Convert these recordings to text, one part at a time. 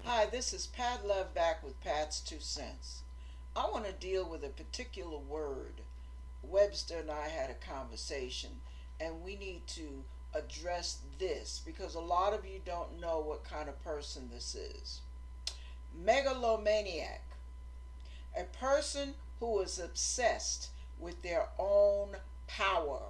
Hi, this is Pat Love back with Pat's Two Cents. I want to deal with a particular word. Webster and I had a conversation, and we need to address this because a lot of you don't know what kind of person this is. Megalomaniac, a person who is obsessed with their own power,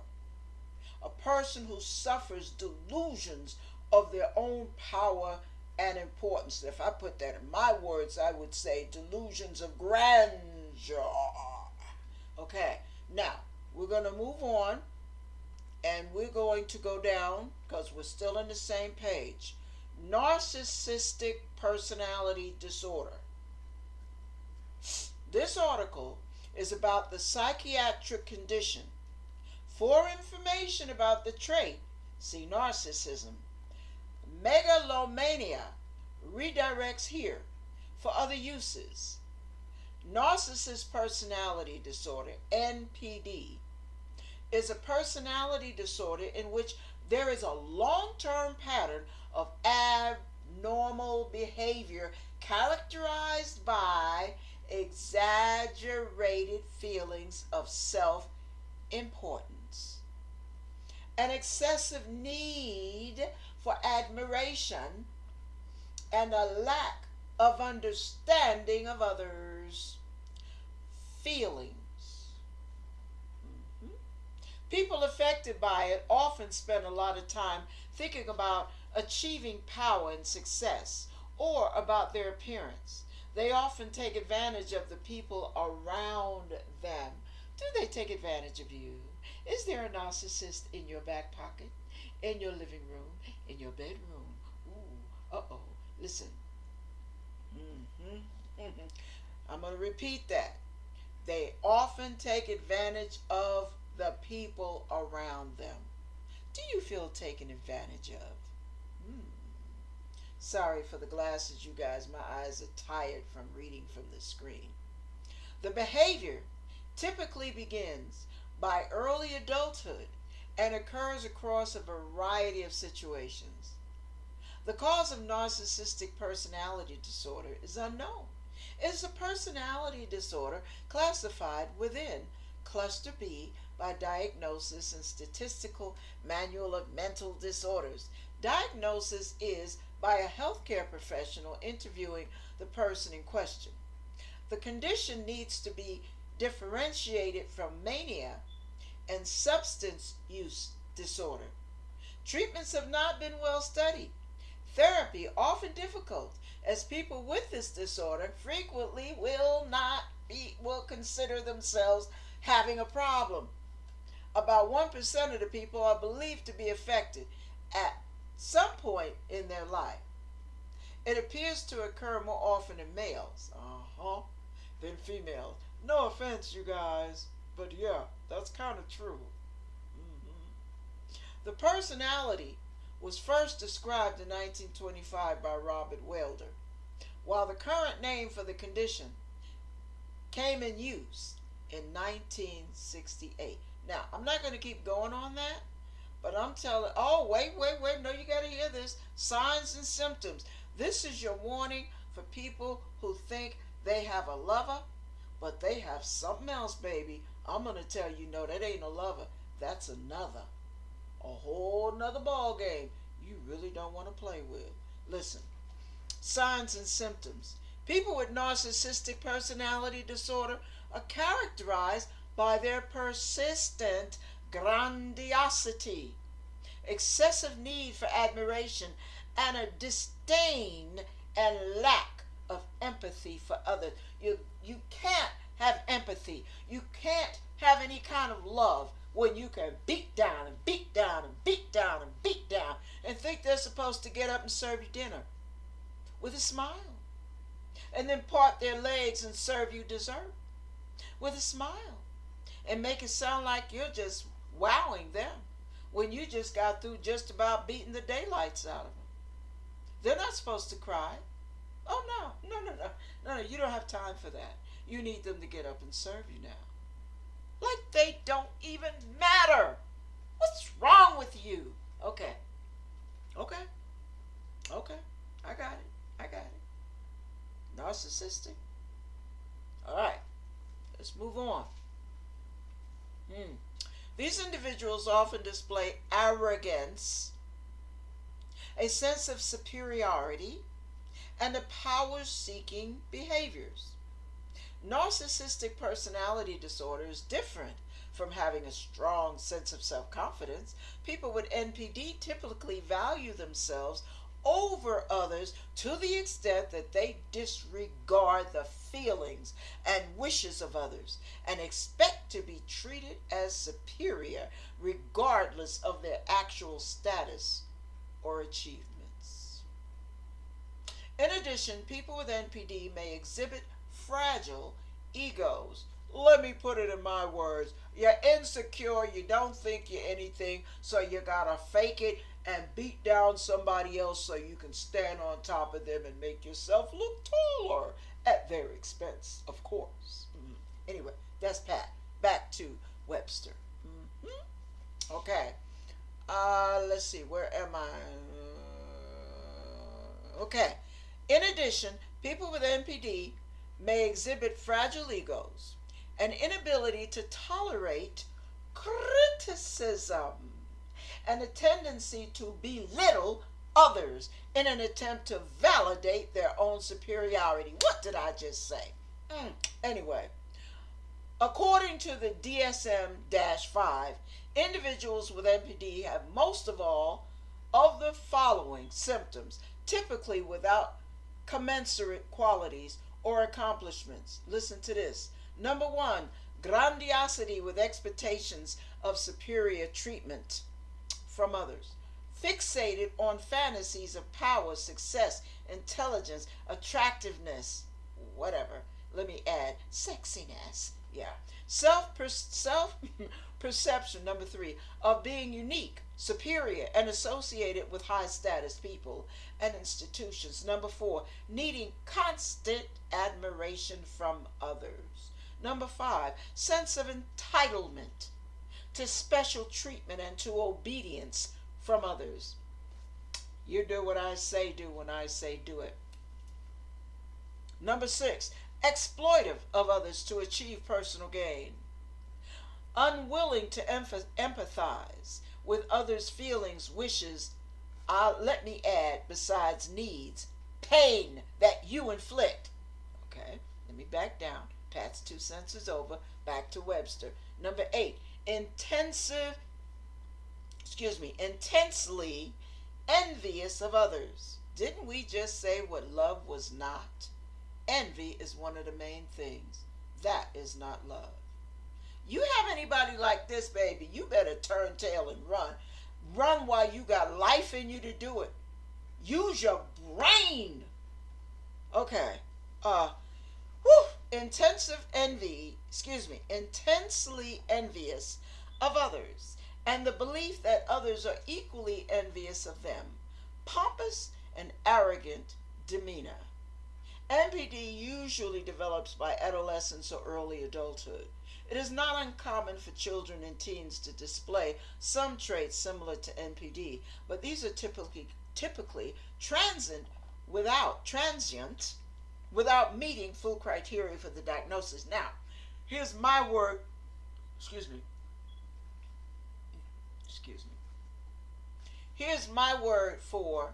a person who suffers delusions of their own power and importance. If I put that in my words, I would say delusions of grandeur. Okay, now we're going to move on and we're going to go down because we're still on the same page. Narcissistic personality disorder. This article is about the psychiatric condition. For information about the trait, see narcissism. Megalomania redirects here for other uses. Narcissist personality disorder, NPD, is a personality disorder in which there is a long-term pattern of abnormal behavior characterized by exaggerated feelings of self-importance, an excessive need for admiration, and a lack of understanding of others' feelings. Mhm. People affected by it often spend a lot of time thinking about achieving power and success or about their appearance. They often take advantage of the people around them. Do they take advantage of you? Is there a narcissist in your back pocket, in your living room, in your bedroom? Ooh, uh-oh. Listen. I'm going to repeat that. They often take advantage of the people around them. Do you feel taken advantage of? Hmm. Sorry for the glasses, you guys. My eyes are tired from reading from the screen. The behavior typically begins by early adulthood and occurs across a variety of situations. The cause of narcissistic personality disorder is unknown. It is a personality disorder classified within Cluster B by Diagnosis and Statistical Manual of Mental Disorders. Diagnosis is by a healthcare professional interviewing the person in question. The condition needs to be differentiated from mania and substance use disorder. Treatments have not been well studied. Therapy often difficult, as people with this disorder frequently will consider themselves having a problem. About 1% of the people are believed to be affected at some point in their life. It appears to occur more often in males, than females. No offense, you guys, but yeah, that's kind of true. The personality was first described in 1925 by Robert Wilder, while the current name for the condition came in use in 1968. Now, I'm not going to keep going on that, but I'm telling, oh, wait, no, you got to hear this. Signs and symptoms. This is your warning for people who think they have a lover, but they have something else, baby. I'm going to tell you, no, that ain't a lover. That's another. A whole nother ball game you really don't want to play with. Listen, signs and symptoms. People with narcissistic personality disorder are characterized by their persistent grandiosity, excessive need for admiration, and a disdain and lack of empathy for others. You can't have empathy. You can't have any kind of love when you can beat down and beat down and beat down and beat down and think they're supposed to get up and serve you dinner with a smile, and then part their legs and serve you dessert with a smile, and make it sound like you're just wowing them when you just got through just about beating the daylights out of them. They're not supposed to cry. Oh, no, you don't have time for that. You need them to get up and serve you now. Like they don't even matter. What's wrong with you? Okay. I got it. narcissistic? All right, let's move on. These individuals often display arrogance, a sense of superiority, and a power-seeking behaviors. Narcissistic personality disorder is different from having a strong sense of self-confidence. People with NPD typically value themselves over others to the extent that they disregard the feelings and wishes of others and expect to be treated as superior regardless of their actual status or achievements. In addition, people with NPD may exhibit fragile egos. Let me put it in my words. You're insecure, you don't think you're anything, so you gotta fake it and beat down somebody else so you can stand on top of them and make yourself look taller at their expense, of course. Anyway, that's Pat. Back to Webster. Okay. Let's see, where am I? Okay. In addition, people with NPD may exhibit fragile egos, an inability to tolerate criticism, and a tendency to belittle others in an attempt to validate their own superiority. What did I just say? Anyway, according to the DSM-5, individuals with NPD have most of all of the following symptoms, typically without commensurate qualities or accomplishments. Listen to this. Number 1, grandiosity with expectations of superior treatment from others. Fixated on fantasies of power, success, intelligence, attractiveness, whatever. Let me add, sexiness. Yeah. Self-perception, number 3, of being unique, superior, and associated with high status people and institutions. Number 4, needing constant admiration from others. Number 5, sense of entitlement to special treatment and to obedience from others. You do what I say, do when I say do it. Number 6, exploitive of others to achieve personal gain. Unwilling to empathize with others' feelings, wishes, let me add, besides needs, pain that you inflict. Okay, let me back down. Pat's 2 cents is over. Back to Webster. Number 8, intensely envious of others. Didn't we just say what love was not? Envy is one of the main things. That is not love. You have anybody like this, baby, you better turn tail and run. Run while you got life in you to do it. Use your brain. Okay. Intensely envious of others, and the belief that others are equally envious of them. Pompous and arrogant demeanor. NPD usually develops by adolescence or early adulthood. It is not uncommon for children and teens to display some traits similar to NPD, but these are typically transient without meeting full criteria for the diagnosis. Now, here's my word. Here's my word for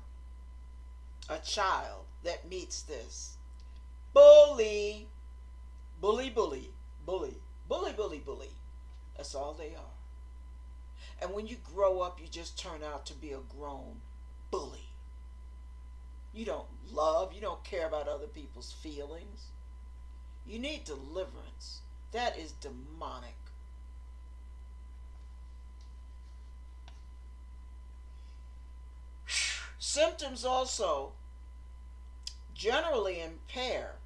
a child that meets this. Bully. Bully, bully, bully. Bully, bully, bully. That's all they are. And when you grow up, you just turn out to be a grown bully. You don't love, you don't care about other people's feelings. You need deliverance. That is demonic. Symptoms also generally impair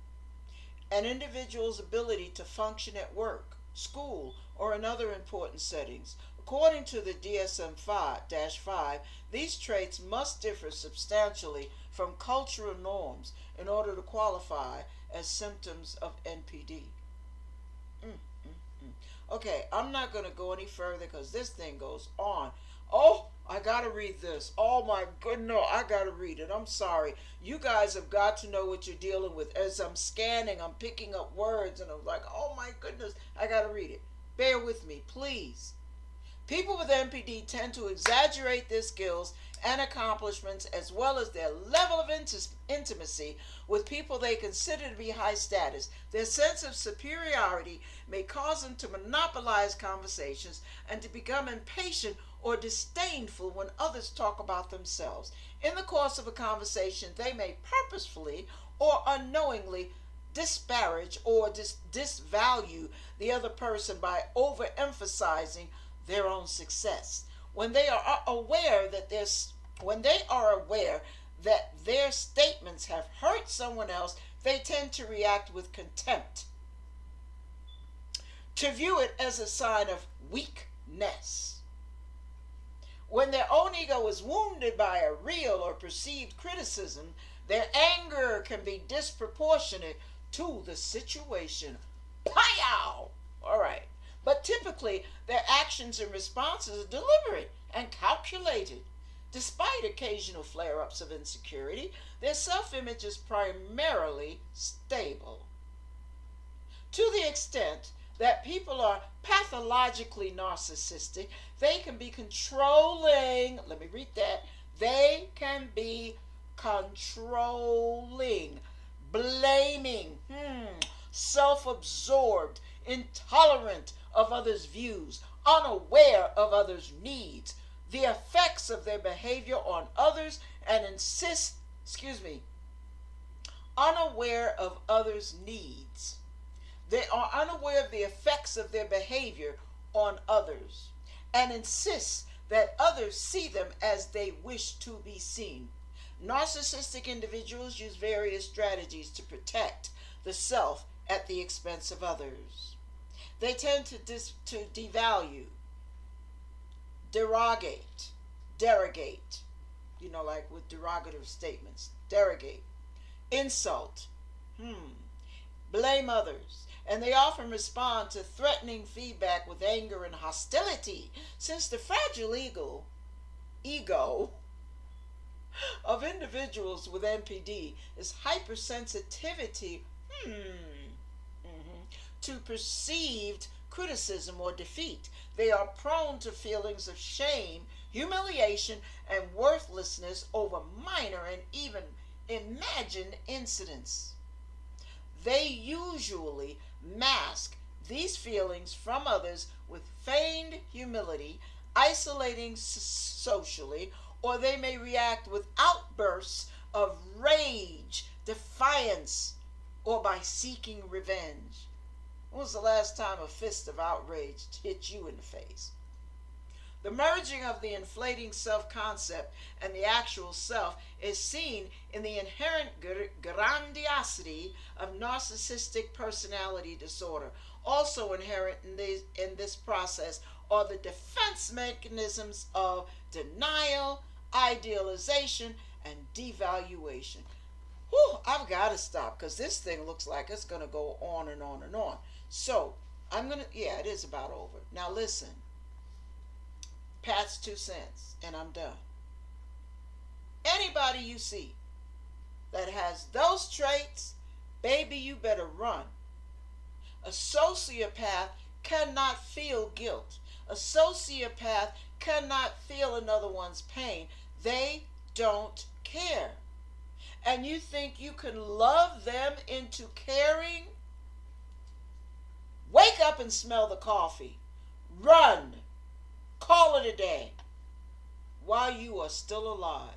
an individual's ability to function at work, school, or in other important settings. According to the DSM-5, these traits must differ substantially from cultural norms in order to qualify as symptoms of NPD. Okay, I'm not going to go any further because this thing goes on. Oh, I gotta read this. Oh my goodness, no, I gotta read it. I'm sorry. You guys have got to know what you're dealing with. As I'm scanning, I'm picking up words, and I'm like, oh my goodness, I gotta read it. Bear with me, please. People with NPD tend to exaggerate their skills and accomplishments as well as their level of intimacy with people they consider to be high status. Their sense of superiority may cause them to monopolize conversations and to become impatient or disdainful when others talk about themselves. In the course of a conversation, they may purposefully or unknowingly disparage or disvalue the other person by overemphasizing their own success. When they are aware that their statements have hurt someone else, they tend to react with contempt, to view it as a sign of weakness. When their own ego is wounded by a real or perceived criticism, their anger can be disproportionate to the situation. Pow! All right. But typically, their actions and responses are deliberate and calculated. Despite occasional flare-ups of insecurity, their self-image is primarily stable. To the extent that people are pathologically narcissistic, they can be controlling. Let me read that. They can be controlling, blaming, self-absorbed, intolerant of others' views, unaware of others' needs, the effects of their behavior on others, and unaware of others' needs. They are unaware of the effects of their behavior on others and insist that others see them as they wish to be seen. Narcissistic individuals use various strategies to protect the self at the expense of others. They tend to devalue, derogate, like with derogative statements, derogate, insult, blame others, and they often respond to threatening feedback with anger and hostility. Since the fragile ego of individuals with NPD is hypersensitivity to perceived criticism or defeat, they are prone to feelings of shame, humiliation, and worthlessness over minor and even imagined incidents. They usually mask these feelings from others with feigned humility, isolating socially, or they may react with outbursts of rage, defiance, or by seeking revenge. When was the last time a fist of outrage hit you in the face? The merging of the inflating self-concept and the actual self is seen in the inherent grandiosity of narcissistic personality disorder. Also inherent in this process are the defense mechanisms of denial, idealization, and devaluation. Whew, I've got to stop because this thing looks like it's going to go on and on and on. So, it is about over. Now listen. Pat's 2 cents, and I'm done. Anybody you see that has those traits, baby, you better run. A sociopath cannot feel guilt. A sociopath cannot feel another one's pain. They don't care. And you think you can love them into caring? Wake up and smell the coffee. Run. Call it a day while you are still alive.